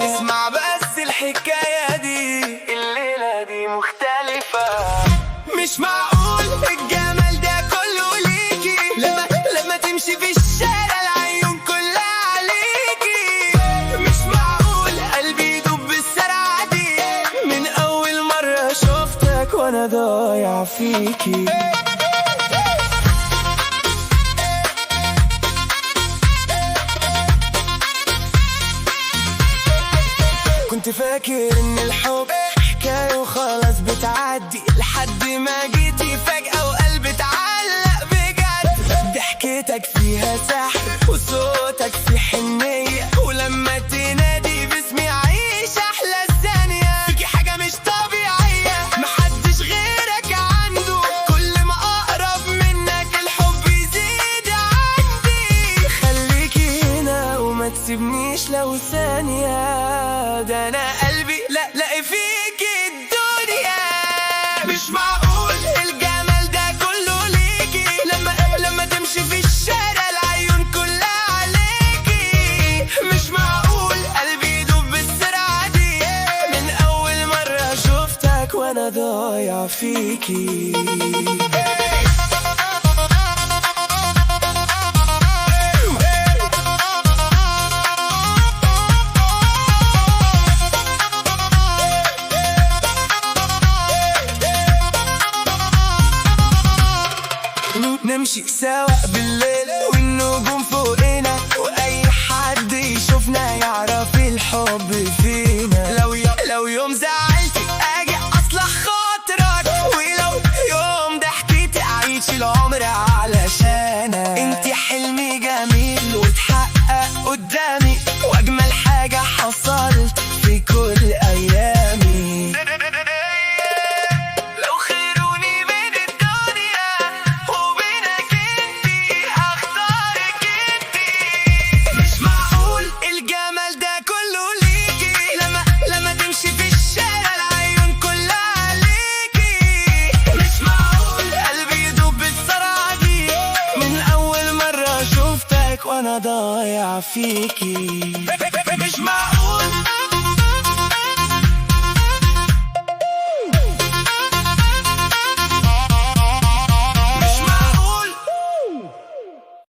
اسمع بس الحكاية دي، الليلة دي مختلفة. مش معقول الجمال ده كله ليكي، لما تمشي في الشارع العيون كلها عليكي. مش معقول قلبي يدوب بالسرعة دي، من أول مرة شفتك وأنا ضايع فيكي. كنت فاكر ان الحب حكاية وخلاص بتعدي، لحد ما جيتي فجأة وقلبي اتعلق بجد. ضحكتك فيها سحر وصوتك فيه حنية، ولما تنادي باسمي عيش احلى الثانية. فيكي حاجة مش طبيعية محدش غيرك عنده، كل ما اقرب منك الحب يزيد عندي. خليكي هنا وما تسيبنيش لو ثانية، ده انا قلبي لا فيكي الدنيا. مش معقول الجمال ده كله ليكي، لما تمشي في الشارع العيون كلها عليكي. مش معقول قلبي يدوب بالسرعة دي، من اول مرة شفتك وانا ضايع فيكي. نمشي سوا بالليل والنجوم فوقنا، واي حد يشوفنا يعرف الحب فينا. لو يوم زعلتي اجي اصلح خاطرك، ولو يوم ضحكتي اعيش العمر علشانك. انتي حلمي جميل وتحقق قدامي، واجمل حاجة حصلت في كل ايامي. وانا ضايع فيكي. مش معقول